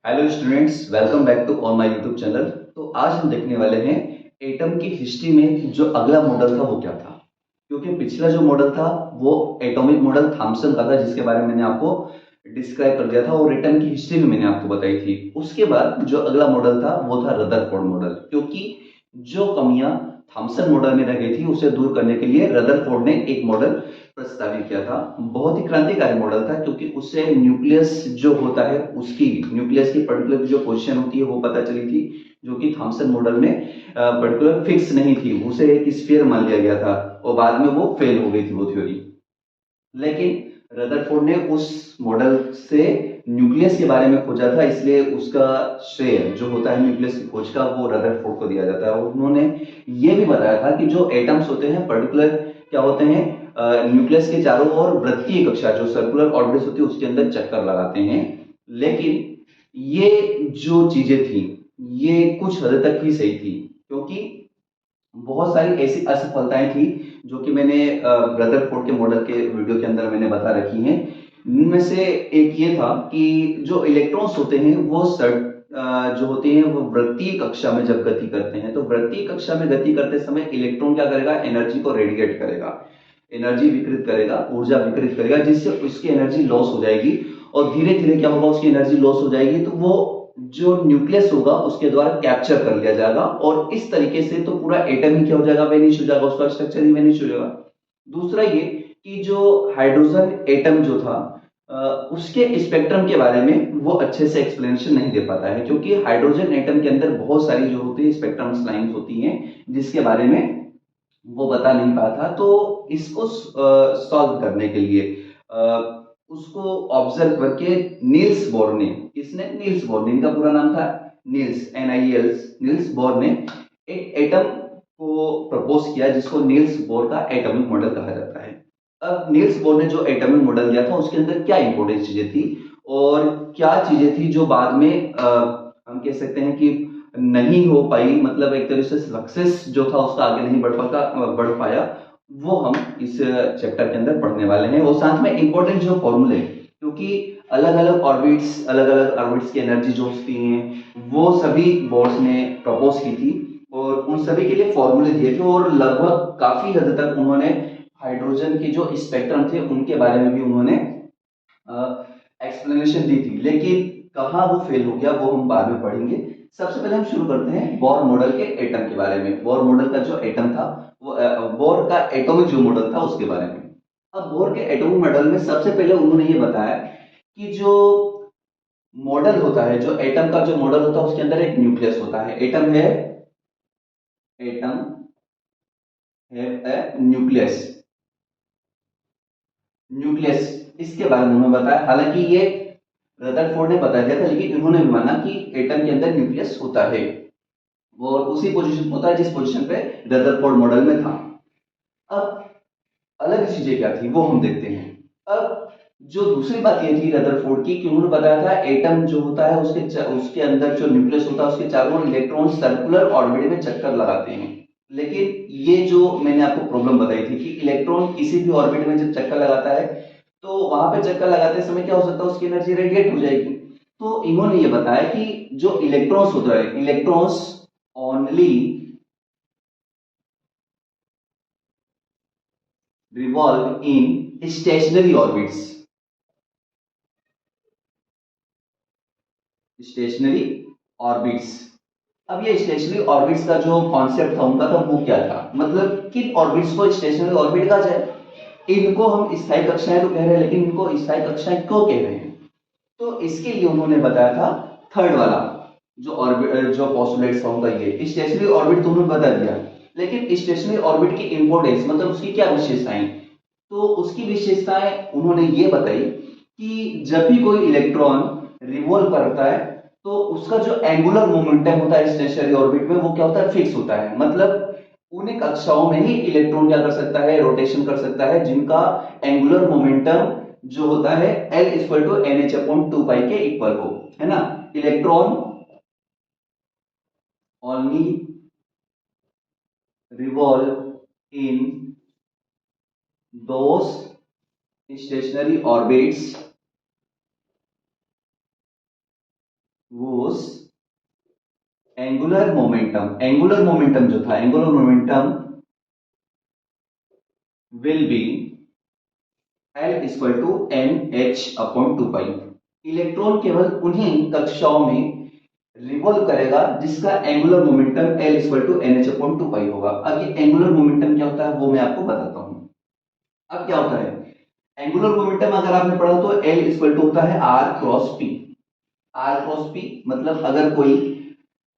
Hello students, welcome back to on my YouTube channel. तो आज हम देखने वाले हैं एटम की हिस्ट्री में जो अगला मॉडल था वो क्या था। क्योंकि पिछला जो मॉडल था वो एटॉमिक मॉडल थॉमसन का था, जिसके बारे में मैंने आपको डिस्क्राइब कर दिया था और एटम की हिस्ट्री में मैंने आपको बताई थी। उसके बाद जो अगला मॉडल था वो था रदरफोर्ड मॉडल, क्योंकि जो कमियां थॉमसन मॉडल में रह गई थी उसे दूर करने के लिए रदरफोर्ड ने एक मॉडल प्रस्तावित किया था। बहुत ही क्रांतिकारी मॉडल था, क्योंकि उससे न्यूक्लियस जो होता है उसकी न्यूक्लियस की पर्टिकुलर जो पोजीशन होती है वो पता चली थी, जो कि थॉमसन मॉडल में पर्टिकुलर फिक्स नहीं थी। उसे एक स्फीयर मान लिया गया था और बाद में वो फेल हो गई थी वो थ्योरी। लेकिन रदरफोर्ड ने उस मॉडल से न्यूक्लियस के बारे में खोजा था, इसलिए उसका श्रेय जो होता है न्यूक्लियस की खोज का वो रदरफोर्ड को दिया जाता है। और उन्होंने ये भी बताया था कि जो एटम्स होते हैं पर्टिकुलर क्या होते हैं, न्यूक्लियस के चारों ओर वृत्तीय कक्षा जो सर्कुलर ऑर्बिट्स होती है उसके अंदर चक्कर लगाते हैं। लेकिन ये जो चीजें थी ये कुछ हद तक ही सही थी, क्योंकि बहुत सारी ऐसी असफलताएं थी जो कि मैंने रदरफोर्ड के मॉडल के वीडियो के अंदर मैंने बता रखी हैं। इनमें से एक ये था कि जो इलेक्ट्रॉन्स होते हैं वो जो होते हैं वो वृत्तीय कक्षा में जब गति करते हैं, तो वृत्तीय कक्षा में गति करते समय इलेक्ट्रॉन क्या करेगा, एनर्जी को रेडिएट करेगा, एनर्जी विकृत करेगा, ऊर्जा विकृत करेगा, जिससे उसकी एनर्जी लॉस हो जाएगी। और धीरे धीरे क्या होगा, उसकी एनर्जी लॉस हो जाएगी तो वो जो न्यूक्लियस होगा उसके द्वारा कैप्चर कर लिया जाएगा, और इस तरीके से तो पूरा एटम ही क्या हो जाएगा, वेनिश हो जाएगा, उसका स्ट्रक्चर ही वेनिश हो जाएगा। दूसरा ये कि जो हाइड्रोजन एटम जो था उसके स्पेक्ट्रम के बारे में वो अच्छे से एक्सप्लेनेशन नहीं दे पाता है, क्योंकि हाइड्रोजन एटम के अंदर बहुत सारी जो होती है स्पेक्ट्रम लाइंस होती हैं जिसके बारे में वो बता नहीं पाया था। तो इसको सॉल्व करने के लिए उसको ऑब्जर्व करके नील्स बोर ने, इसने नील्स बोर ने, इनका पूरा नाम था नील्स, NIELS, नील्स बोर ने एक एटम को प्रपोज किया जिसको नील्स बोर का एटॉमिक मॉडल कहा जाता है। अब नील्स बोर ने जो एटॉमिक मॉडल दिया था उसके अंदर क्या इंपॉर्टेंट चीजें थी और क्या चीजें थी जो बाद में हम कह सकते हैं कि नहीं हो पाई, मतलब एक तरह से सक्सेस जो था उसका आगे नहीं बढ़ पाया, वो हम इस चैप्टर के अंदर पढ़ने वाले हैं। और साथ में इंपॉर्टेंट जो फॉर्मूले, क्योंकि अलग अलग ऑर्बिट्स की एनर्जी जो होती हैं वो सभी बोर्स ने प्रपोज की थी और उन सभी के लिए फॉर्मूले दिए थे, और लगभग काफी हद तक उन्होंने हाइड्रोजन के जो स्पेक्ट्रम थे उनके बारे में भी उन्होंने एक्सप्लेनेशन दी थी। लेकिन कहाँ वो फेल हो गया वो हम बाद में पढ़ेंगे। सबसे पहले हम शुरू करते हैं बोर मॉडल के एटम के बारे में। बोर मॉडल का जो एटम था वो बोर का एटॉमिक जो मॉडल था उसके बारे में। अब बोर के एटॉमिक मॉडल में सबसे पहले उन्होंने ये बताया कि जो मॉडल होता है, जो एटम का जो मॉडल होता है उसके अंदर एक न्यूक्लियस होता है। एटम है न्यूक्लियस, न्यूक्लियस इसके बारे में उन्होंने बताया। हालांकि ये रदरफोर्ड ने बता दिया था, लेकिन इन्होंने भी माना कि एटम के अंदर न्यूक्लियस होता है और उसी पोजीशन होता है जिस पोजीशन पे रदरफोर्ड मॉडल में था। अब अलग चीजें क्या थी वो हम देखते हैं। अब जो दूसरी बात ये थी रदरफोर्ड की कि उन्होंने बताया था एटम जो होता है उसके अंदर जो न्यूक्लियस होता है उसके चारों ओर इलेक्ट्रॉन सर्कुलर ऑर्बिट में चक्कर लगाते हैं। लेकिन ये जो मैंने आपको प्रॉब्लम बताई थी कि इलेक्ट्रॉन किसी भी ऑर्बिट में जब चक्कर लगाता है तो वहां पे चक्कर लगाते समय क्या हो सकता है, उसकी एनर्जी रेडिएट हो जाएगी। तो इन्होंने ये बताया कि जो इलेक्ट्रॉन्स होता है, electrons only revolve in stationary orbits, stationary orbits. अब ये स्टेशनरी ऑर्बिट्स का जो कॉन्सेप्ट था उनका था वो क्या था, मतलब किन ऑर्बिट्स को स्टेशनरी ऑर्बिट कहा जाए। इनको हम स्थायी कक्षाएं तो कह रहे हैं, लेकिन इनको स्थायी कक्षाएं क्यों कह रहे हैं, तो इसके लिए उन्होंने बताया था थर्ड वाला जो ऑर्बिट जो पोस्टुलेट्स था उनका ये स्टेशनरी ऑर्बिट तो उन्होंने बता दिया। लेकिन स्टेशनरी ऑर्बिट की इंपॉर्टेंस मतलब उसकी क्या विशेषताएं, तो उसकी विशेषताएं उन्होंने ये बताई कि जब भी कोई इलेक्ट्रॉन रिवॉल्व करता है तो उसका जो एंगुलर मोमेंटम होता है स्टेशनरी ऑर्बिट में वो क्या होता है, फिक्स होता है। मतलब उन्हीं कक्षाओं में ही इलेक्ट्रॉन क्या कर सकता है, रोटेशन कर सकता है, जिनका एंगुलर मोमेंटम जो होता है L equal to NH upon 2 pi के इक्वल हो, है ना। Electron only revolve in those stationary orbits whose angular momentum जो था, angular momentum will be L equal to N H upon two pi. Electron केवल उन्हीं कक्षाओं में रिवॉल्व करेगा जिसका angular momentum L equal to N H upon two pi होगा। अब ये एंगुलर मोमेंटम क्या होता है वो मैं आपको बताता हूं। अब क्या होता है, एंगुलर मोमेंटम अगर आपने पढ़ा तो L इक्वल टू होता है R cross P. R cross P मतलब अगर कोई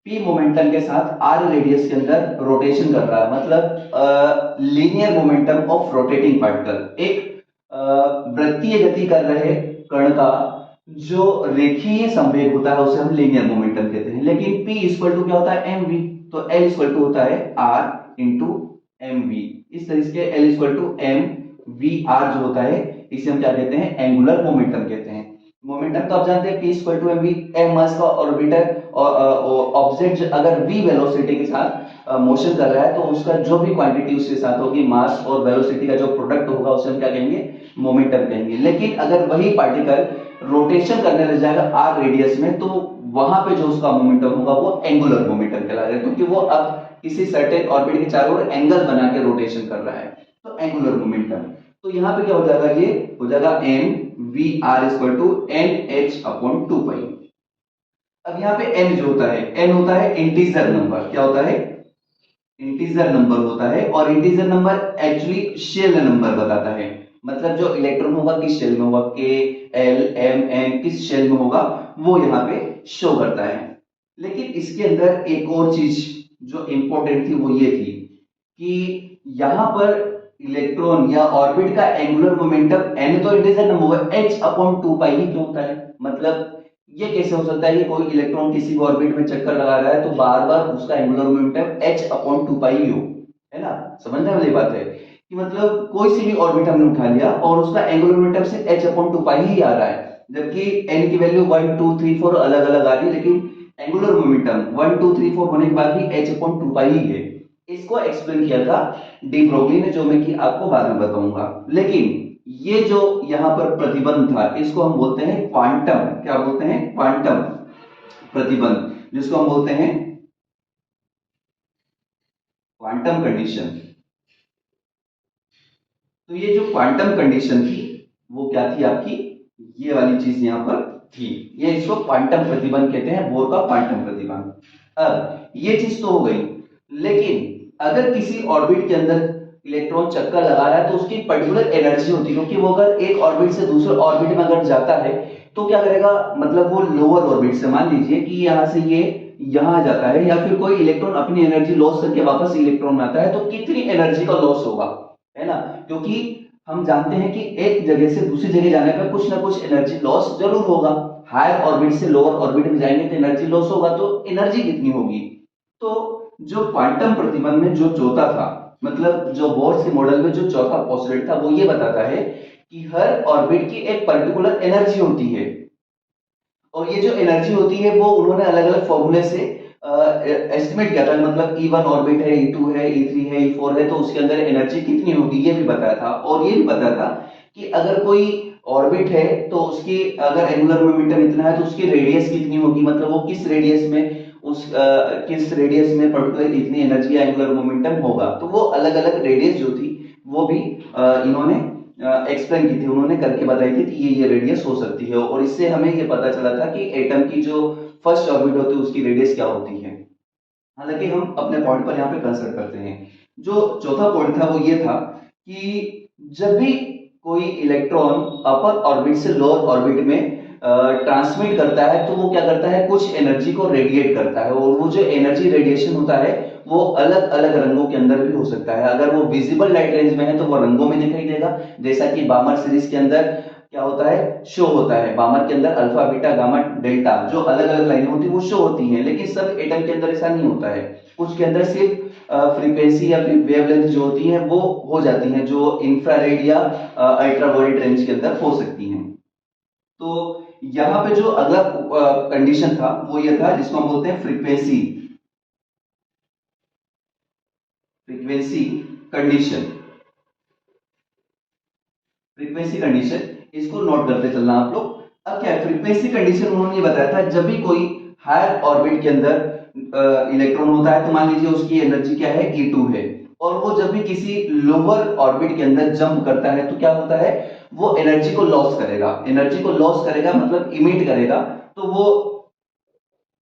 पी मोमेंटम के साथ आर रेडियस के अंदर रोटेशन कर रहा है, मतलब linear momentum of rotating particle, एक वृत्तीय गति कर रहे कण का जो रेखीय संवेग होता है उसे हम लीनियर मोमेंटम कहते हैं। लेकिन p इक्वल टू क्या होता है एम वी, तो L इक्वल टू होता है r इंटू एम वी। इस तरीके से L equal to M V R जो होता है इसे हम क्या कहते हैं, एंगुलर मोमेंटम कहते हैं। मोमेंटम तो आप जानते हैं p equal to M V, M mass का ऑर्बिटर और ऑब्जेक्ट अगर v वेलोसिटी के साथ मोशन कर रहा है तो उसका जो भी क्वांटिटी उसके साथ होगी, मास और वेलोसिटी का जो प्रोडक्ट होगा उसे हम क्या कहेंगे, मोमेंटम कहेंगे। लेकिन अगर वही पार्टिकल रोटेशन करने लग जाएगा आर रेडियस में तो वहां पे जो उसका मोमेंटम होगा वो एंगुलर मोमेंटम कहलाएगा, क्योंकि वो अब किसी सर्टेन ऑर्बिट के चारों ओर एंगल बना के रोटेशन कर रहा है, तो एंगुलर मोमेंटम। तो यहां पे क्या हो जाएगा, ये हो जाएगा M V R equal to N H upon two pi. अब यहाँ पे n जो होता है, n होता है इंटीजर नंबर। क्या होता है, इंटीजर नंबर होता है, और integer number actually shell number बताता है, मतलब जो इलेक्ट्रॉन होगा किस शेल में होगा, के एल एम एन किस शेल में होगा वो यहाँ पे शो करता है। लेकिन इसके अंदर एक और चीज जो इंपॉर्टेंट थी वो ये थी कि यहाँ पर इलेक्ट्रॉन या ऑर्बिट का एंगुलर मोमेंटम n तो इंटीजर नंबर होगा, h अपॉन टू पाई ही क्यों होता है। मतलब ये कैसे हो सकता है कि कोई इलेक्ट्रॉन किसी ऑर्बिट में चक्कर लगा रहा है तो बार बार उसका angular momentum h upon two pi हो, है ना। समझने वाली बात है कि मतलब कोई सी भी ऑर्बिट हमने उठा लिया और उसका एंगुलर मोमेंटम सिर्फ h अपॉन टू पाई ही आ रहा है, जबकि n की वैल्यू 1 2 3 4 अलग अलग आ रही है, लेकिन एंगुलर मोमेंटम 1 2 3 4 होने के बाद भी h अपॉन टू पाई ही है। इसको एक्सप्लेन किया था डी ब्रोगली ने, जो मैं कि आपको बाद में बताऊंगा। लेकिन ये जो यहां पर प्रतिबंध था इसको हम बोलते हैं क्वांटम, क्या बोलते हैं, क्वांटम प्रतिबंध, जिसको हम बोलते हैं क्वांटम कंडीशन। तो ये जो क्वांटम कंडीशन थी वो क्या थी आपकी, ये वाली चीज यहां पर थी, ये इसको क्वांटम प्रतिबंध कहते हैं, बोर का क्वांटम प्रतिबंध। अब ये चीज तो हो गई, लेकिन अगर किसी ऑर्बिट के अंदर इलेक्ट्रॉन चक्कर लगा रहा है तो उसकी पर्टिकुलर एनर्जी होती है, क्योंकि वो अगर एक ऑर्बिट से दूसरे ऑर्बिट में अगर जाता है तो क्या करेगा, मतलब वो लोअर ऑर्बिट से, मान लीजिए कि यहां से ये यहां जाता है, या फिर कोई इलेक्ट्रॉन अपनी एनर्जी लॉस करके वापस इलेक्ट्रॉन में आता है, तो कितनी एनर्जी का लॉस होगा, है ना। क्योंकि हम जानते हैं कि एक जगह से दूसरी जगह जाने पर कुछ ना कुछ एनर्जी लॉस जरूर होगा। हायर ऑर्बिट से लोअर ऑर्बिट में जाएंगे तो एनर्जी लॉस होगा, तो एनर्जी कितनी होगी। तो जो क्वांटम प्रतिबंध में जो चौथा था, मतलब जो बोर्स के मॉडल में जो चौथा पोस्टुलेट था वो ये बताता है कि हर ऑर्बिट की एक पर्टिकुलर एनर्जी होती है, और ये जो एनर्जी होती है वो उन्होंने अलग अलग फॉर्मूले से एस्टिमेट किया था, मतलब E1 ऑर्बिट है, E2 है, E3 है, E4 है, तो उसके अंदर एनर्जी कितनी होगी ये भी बताया था। और ये भी बताया था कि अगर कोई ऑर्बिट है तो उसकी अगर एंगुलर मोमेंटम इतना है तो उसकी रेडियस कितनी होगी, मतलब वो किस रेडियस में किस रेडियस में पर्टिकुलर इतनी एनर्जी एंगुलर मोमेंटम होगा। तो वो अलग अलग रेडियस जो थी वो भी इन्होंने एक्सप्लेन की थी, उन्होंने करके बताई थी कि ये रेडियस हो सकती है, और इससे हमें ये पता चला था कि एटम की जो फर्स्ट ऑर्बिट होती है उसकी रेडियस क्या होती है। हालांकि हम अपने पॉइंट पर यहाँ पे कंसिडर करते हैं। जो चौथा पॉइंट था वो ये था कि जब भी कोई इलेक्ट्रॉन अपर ऑर्बिट से लोअर ऑर्बिट में ट्रांसमिट करता है तो वो क्या करता है, कुछ एनर्जी को रेडिएट करता है, और वो जो एनर्जी रेडिएशन होता है वो अलग अलग रंगों के अंदर भी हो सकता है। अगर वो विजिबल लाइट रेंज में है तो वो रंगों में दिखाई देगा, जैसा कि बामर सीरीज के अंदर क्या होता है, शो होता है। बामर के अंदर अल्फा बीटा गामा डेल्टा जो अलग अलग लाइनें होती है वो शो होती हैं, लेकिन सब एटम के अंदर ऐसा नहीं होता है। कुछ के अंदर सिर्फ फ्रीक्वेंसी या फिर वेवलेंथ जो होती है वो हो जाती है, जो इंफ्रारेड या अल्ट्रावायलेट रेंज के अंदर हो सकती हैं। तो यहाँ पे जो अगला कंडीशन था वो ये था जिसको हम बोलते हैं frequency, frequency condition, frequency condition, इसको नोट करते चलना आप लोग। अब क्या है, फ्रीक्वेंसी कंडीशन उन्होंने ये बताया था जब भी कोई हायर ऑर्बिट के अंदर इलेक्ट्रॉन होता है तो मान लीजिए उसकी एनर्जी क्या है, E2 है। और वो जब भी किसी लोअर ऑर्बिट के अंदर जंप करता है तो क्या होता है, वो एनर्जी को लॉस करेगा। एनर्जी को लॉस करेगा मतलब इमिट करेगा, तो वो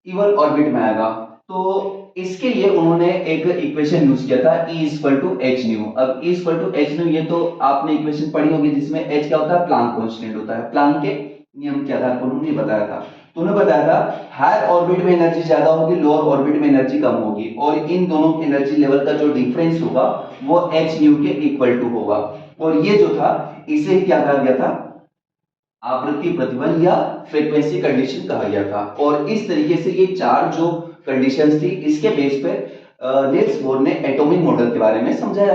इवन ऑर्बिट में आएगा। तो इसके लिए उन्होंने एक इक्वेशन यूज किया था, E equal to H nu. अब E equal to H nu, ये तो आपने इक्वेशन पढ़ी होगी, जिसमें H क्या होता है, प्लांक कांस्टेंट होता है। प्लांक के नियम के आधार पर उन्होंने बताया था। तो उन्होंने बताया था हायर ऑर्बिट में एनर्जी ज्यादा होगी, लोअर ऑर्बिट में एनर्जी कम होगी, और इन दोनों के एनर्जी लेवल का जो डिफरेंस होगा वो एच न्यू के इक्वल टू होगा। और ये जो था, इसे क्या कहा गया था, आवृत्ति प्रतिबंध या फ्रीक्वेंसी कंडीशन कहा गया था। और इस तरीके से ये चार जो कंडीशंस थी, इसके बेस पे नील्स बोर ने एटॉमिक मॉडल के बारे में समझाया।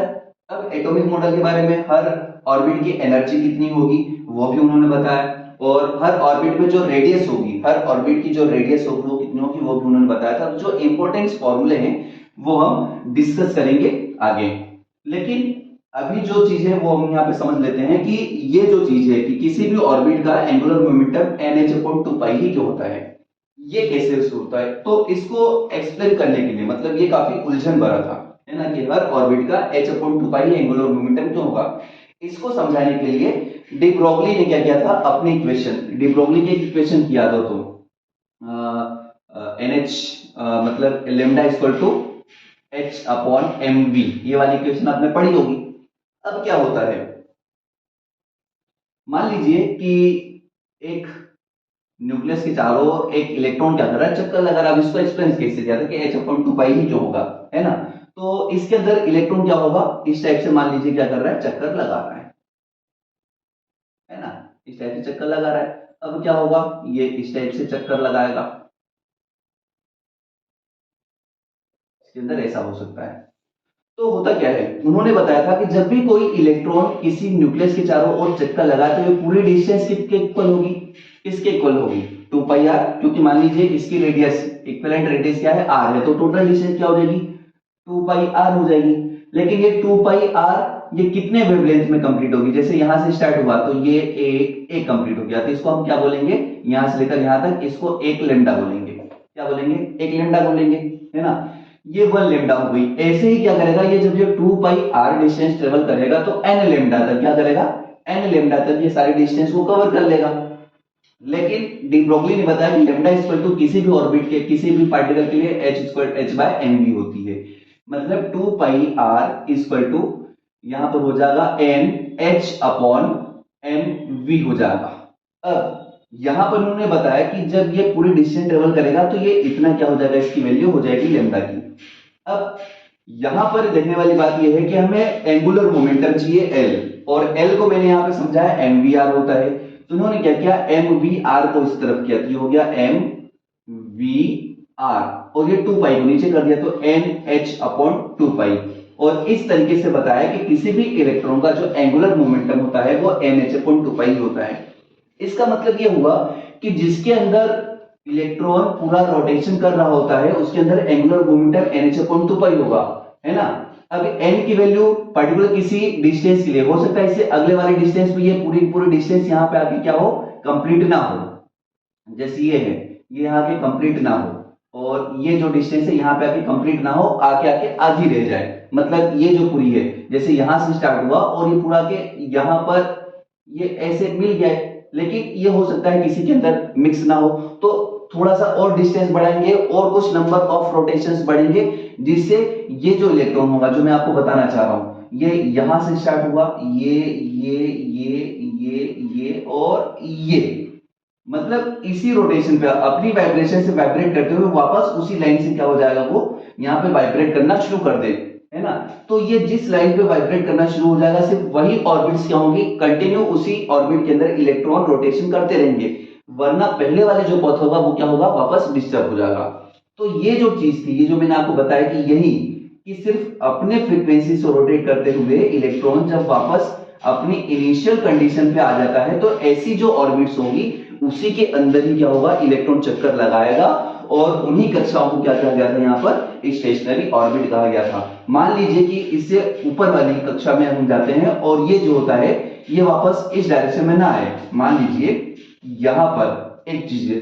अब एटॉमिक मॉडल के बारे में हर ऑर्बिट की एनर्जी कितनी होगी वो भी उन्होंने बताया, और हर ऑर्बिट में जो रेडियस होगी, हर ऑर्बिट की जो रेडियस होगी वो कितनी होगी वो भी उन्होंने बताया था। जो इंपॉर्टेंट फॉर्मूले हैं वो हम डिस्कस करेंगे आगे। लेकिन अभी जो चीज है वो हम यहाँ पे समझ लेते हैं कि ये जो चीज है कि किसी भी ऑर्बिट का एंगुलर मोमेंटम nh/2π ही क्यों होता है, ये कैसे होता है। तो इसको एक्सप्लेन करने के लिए, मतलब ये काफी उलझन भरा था, है ना, कि हर ऑर्बिट का h/2π एंगुलर मोमेंटम क्यों होगा। इसको समझाने के लिए डी ब्रोगली ने क्या किया था, अपनी इक्वेशन, डी ब्रोगली की इक्वेशन की याद हो तो NH मतलब लेमडा इक्वल टू H/mv, ये वाली इक्वेशन आपने पढ़ी होगी। अब क्या होता है, मान लीजिए कि एक न्यूक्लियस के चारों ओर एक इलेक्ट्रॉन क्या कर रहा है, चक्कर लगा रहा है। अब इसको एक्सप्लेन कैसे किया था कि h/2π ही जो होगा, है ना। तो इसके अंदर इलेक्ट्रॉन क्या होगा, इस टाइप से मान लीजिए क्या कर रहा है, चक्कर लगा रहा है ना, इस टाइप से चक्कर लगा रहा है। अब क्या होगा, ये इस टाइप से चक्कर लगाएगा, इसके अंदर ऐसा हो सकता है। तो होता क्या है, उन्होंने बताया था कि जब भी कोई इलेक्ट्रॉन किसी न्यूक्लियस के चारों ओर चक्कर लगाए तो ये पूरी डिस्टेंस किसके इक्वल होगी, किसके इक्वल होगी, 2πr। क्योंकि मान लीजिए इसकी रेडियस, इक्विवेलेंट रेडियस क्या है, r है, तो टोटल डिस्टेंस क्या हो जाएगी, 2πr हो जाएगी। लेकिन ये 2πr ये कितने वेवलेंथ में कंप्लीट होगी, जैसे यहां से स्टार्ट हुआ तो ये एक कंप्लीट हो गया, तो इसको हम क्या बोलेंगे, यहां से लेकर यहां तक इसको एक लेमडा बोलेंगे। क्या बोलेंगे, एक लेमडा बोलेंगे, है ना। ये 1 लेमडा हो गई। ऐसे ही क्या करेगा, ये जब ये 2πr डिस्टेंस ट्रेवल करेगा तो n लेमडा तक क्या करेगा, n लेमडा तक ये सारी डिस्टेंस को कवर कर लेगा। लेकिन डी ब्रोगली ने बताया कि लेमडा इक्वल टू किसी भी ऑर्बिट के किसी भी पार्टिकल के लिए h/mv होती है। मतलब 2πr इक्वल टू यहां पर हो जाएगा NH/mv हो जाएगा। अब यहां पर उन्होंने बताया कि जब ये पूरी डिस्टेंस ट्रेवल करेगा तो ये इतना क्या हो जाएगा, इसकी वैल्यू हो जाएगी लेमडा की। अब यहां पर देखने वाली बात यह है कि हमें एंगुलर मोमेंटम चाहिए L, और L को मैंने यहां पे समझाया mvr होता है। तो उन्होंने क्या किया, mvr को इस तरफ किया, तो ये हो गया mvr, और ये 2π को नीचे कर दिया तो nh/2π। और इस तरीके से बताया कि किसी भी इलेक्ट्रॉन का जो एंगुलर मोमेंटम होता है वो nh/2π ही होता है। इसका मतलब ये हुआ कि जिसके अंदर इलेक्ट्रॉन पूरा रोटेशन कर रहा होता है उसके अंदर एंगुलर मोमेंटम nh/2π होगा, है ना। अब n की वैल्यू पर्टिकुलर किसी डिस्टेंस के लिए हो सकता है, इससे अगले वाले डिस्टेंस में ये पूरी डिस्टेंस यहां पे आके क्या हो, कंप्लीट ना हो, जैसे ये है, ये यहाँ के कंप्लीट ना हो, और ये जो डिस्टेंस है यहाँ पे आके कंप्लीट ना हो, आके आके आधी रह जाए। मतलब ये जो पूरी है, जैसे यहां से स्टार्ट हुआ और ये पूरा के यहाँ पर ये ऐसे मिल गया, लेकिन ये हो सकता है किसी के अंदर मिक्स ना हो, तो थोड़ा सा और डिस्टेंस बढ़ाएंगे और कुछ नंबर ऑफ रोटेशंस बढ़ेंगे, जिससे ये जो इलेक्ट्रॉन होगा, जो मैं आपको बताना चाह रहा हूं, ये यहां से स्टार्ट हुआ, ये और ये, मतलब इसी रोटेशन पे अपनी वाइब्रेशन से वाइब्रेट करते हुए वापस उसी लाइन से क्या हो जाएगा, वो यहाँ पे वाइब्रेट करना शुरू कर दे, है ना। तो ये जिस लाइन पे वाइब्रेट करना शुरू हो जाएगा, सिर्फ वही ऑर्बिट्स क्या होंगी, कंटिन्यू उसी ऑर्बिट के अंदर इलेक्ट्रॉन रोटेशन करते रहेंगे, वरना पहले वाले जो पथ होगा वो क्या होगा, वापस डिस्टर्ब हो जाएगा। तो ये जो चीज थी, ये जो मैंने आपको बताया कि यही कि सिर्फ अपने फ्रीक्वेंसी से रोटेट करते हुए इलेक्ट्रॉन जब वापस अपनी इनिशियल कंडीशन पे आ जाता है, तो ऐसी जो ऑर्बिट्स होगी उसी के अंदर ही क्या होगा, इलेक्ट्रॉन चक्कर लगाएगा, और उन्हीं कक्षाओं को क्या कहा गया था, यहाँ पर स्टेशनरी ऑर्बिट कहा गया था। मान लीजिए कि इससे ऊपर वाली कक्षा में हम जाते हैं और ये जो होता है ये वापस इस डायरेक्शन में ना आए। मान लीजिए यहां पर एक चीज है,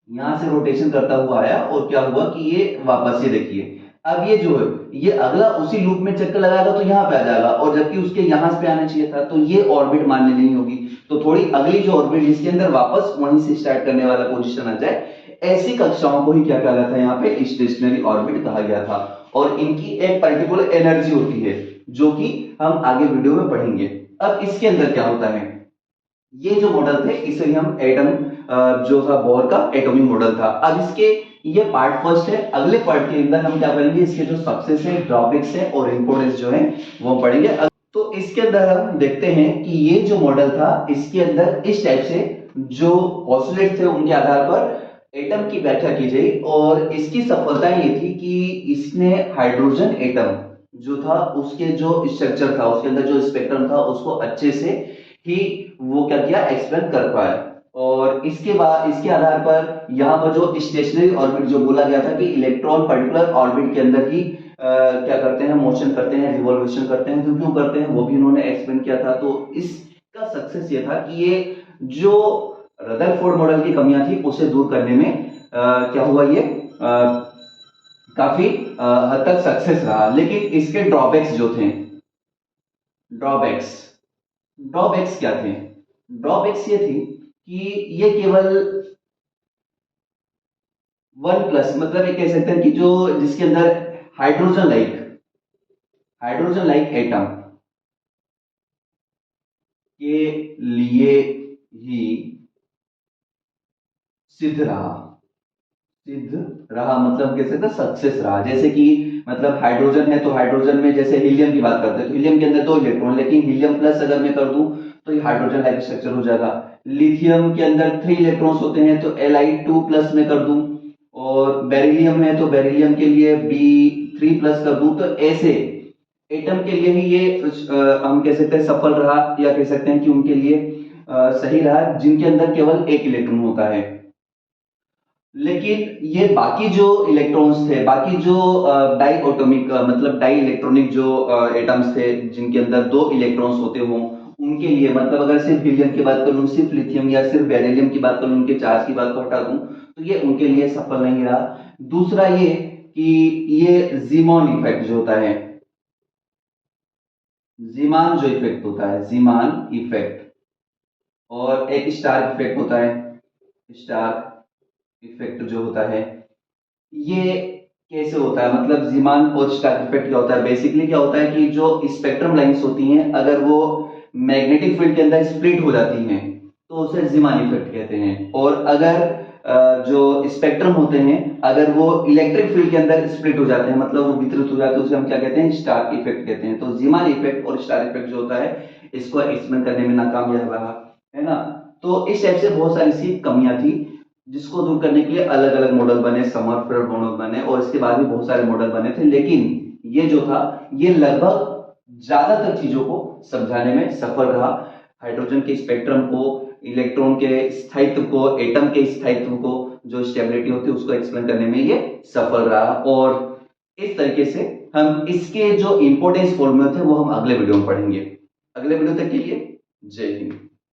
यहां से रोटेशन करता हुआ आया और क्या हुआ कि ये वापस, ये देखिए अब ये जो है ये अगला उसी लूप में चक्कर लगाएगा तो यहाँ पे आ जाएगा, और जबकि उसके यहां पे आना चाहिए था, तो ये ऑर्बिट मान्य नहीं होगी। तो थोड़ी अगली जो ऑर्बिट जिसके अंदर वापस वहीं से स्टार्ट करने वाला पोजीशन आ जाए, ऐसी कक्षाओं को ही क्या कहा गया था, यहाँ पे स्टेशनरी ऑर्बिट कहा गया था। और इनकी एक पर्टिकुलर एनर्जी होती है जो कि हम आगे वीडियो में पढ़ेंगे। अब इसके अंदर क्या होता है, ये जो मॉडल थे इसे हम एटम जो था बोर का एटॉमिक मॉडल था। अब इसके ये पार्ट फर्स्ट है, अगले पार्ट के अंदर हम क्या करेंगे, इसके जो सक्सेस है, ड्रॉबैक्स है और इंपॉर्टेंस जो है वो पढ़ेंगे। तो इसके अंदर हम देखते हैं कि ये जो मॉडल था इसके अंदर इस टाइप से जो पोस्टुलेट थे उनके आधार पर एटम की व्याख्या की गई, और इसकी सफलता ये थी कि इसने हाइड्रोजन एटम जो था उसके जो स्ट्रक्चर था, उसके अंदर जो स्पेक्ट्रम था उसको अच्छे से ही वो क्या किया, एक्सप्लेन कर पाया। और इसके बाद इसके आधार पर यहाँ पर जो स्टेशनरी ऑर्बिट जो बोला गया था कि इलेक्ट्रॉन पर्टिकुलर ऑर्बिट के अंदर ही क्या करते हैं, मोशन करते हैं, रिवॉल्यूशन करते हैं, तो क्यों करते हैं वो भी उन्होंने एक्सप्लेन किया था। तो इसका सक्सेस ये था कि ये जो रदरफोर्ड मॉडल की कमियां थी उसे दूर करने में क्या हुआ, ये काफी हद तक सक्सेस रहा। लेकिन इसके ड्रॉबैक्स जो थे, ड्रॉबैक्स ड्रॉबैक्स क्या थे, ड्रॉबैक्स ये थी कि ये केवल 1+, मतलब ये कह सकते हैं कि जो जिसके अंदर हाइड्रोजन लाइक एटम के लिए ही सिद्ध रहा, मतलब कह सकते हैं सक्सेस रहा। जैसे कि मतलब हाइड्रोजन है तो हाइड्रोजन में जैसे हीलियम की बात करते हैं तो हीलियम के अंदर 2 इलेक्ट्रॉन, लेकिन हीलियम प्लस अगर मैं कर दूं तो ये हाइड्रोजन लाइक स्ट्रक्चर हो जाएगा। लिथियम के अंदर 3 इलेक्ट्रॉन्स होते हैं तो Li2+ में कर दूं, और बेरिलियम है तो बेरिलियम के लिए B3+ कर दूं। तो ऐसे एटम के लिए ही ये हम कह सकते हैं सफल रहा, या कह सकते हैं कि उनके लिए सही रहा जिनके अंदर केवल 1 इलेक्ट्रॉन होता है। लेकिन ये बाकी जो इलेक्ट्रॉन्स थे, बाकी जो डाई एटॉमिक मतलब डाई इलेक्ट्रॉनिक जो एटम्स थे जिनके अंदर 2 इलेक्ट्रॉन्स होते हों, उनके लिए मतलब अगर सिर्फ हीलियम की बात करूं, सिर्फ लिथियम या सिर्फ बेरिलियम की बात करूं, उनके चार्ज की बात को हटा दूं तो ये उनके लिए सफल नहीं रहा। दूसरा ये कि ये जीमॉन इफेक्ट जो होता है, जीमान जो इफेक्ट होता है, जीमान इफेक्ट, और एक स्टार इफेक्ट होता है, स्टार इफेक्ट जो होता है, ये कैसे होता है, मतलब जीमान और स्टार इफेक्ट क्या होता है। बेसिकली क्या होता है कि जो स्पेक्ट्रम लाइंस होती हैं अगर वो मैग्नेटिक फील्ड के अंदर स्प्लिट हो जाती हैं तो उसे जीमान इफेक्ट कहते हैं। और अगर जो स्पेक्ट्रम होते हैं अगर वो इलेक्ट्रिक फील्ड के अंदर स्प्लिट हो जाते हैं, मतलब वो वितरित हो जाते हैं, उसे हम क्या कहते हैं, स्टार इफेक्ट कहते हैं। तो जीमान इफेक्ट और स्टार इफेक्ट जो होता है इसको एक्सप्लेन करने में नाकामयाब रहा, है ना। तो इस टाइप से बहुत सारी सी कमियां थी जिसको दूर करने के लिए अलग अलग मॉडल बने, समरफेल्ड मॉडल बने, और इसके बाद भी बहुत सारे मॉडल बने थे। लेकिन ये जो था ये लगभग ज्यादातर चीजों को समझाने में सफल रहा। हाइड्रोजन के स्पेक्ट्रम को, इलेक्ट्रॉन के स्थायित्व को, एटम के स्थायित्व को, जो स्टेबिलिटी होती है उसको एक्सप्लेन करने में ये सफल रहा। और इस तरीके से हम इसके जो इंपॉर्टेंस फॉर्मूले थे वो हम अगले वीडियो में पढ़ेंगे। अगले वीडियो तक के लिए जय हिंद।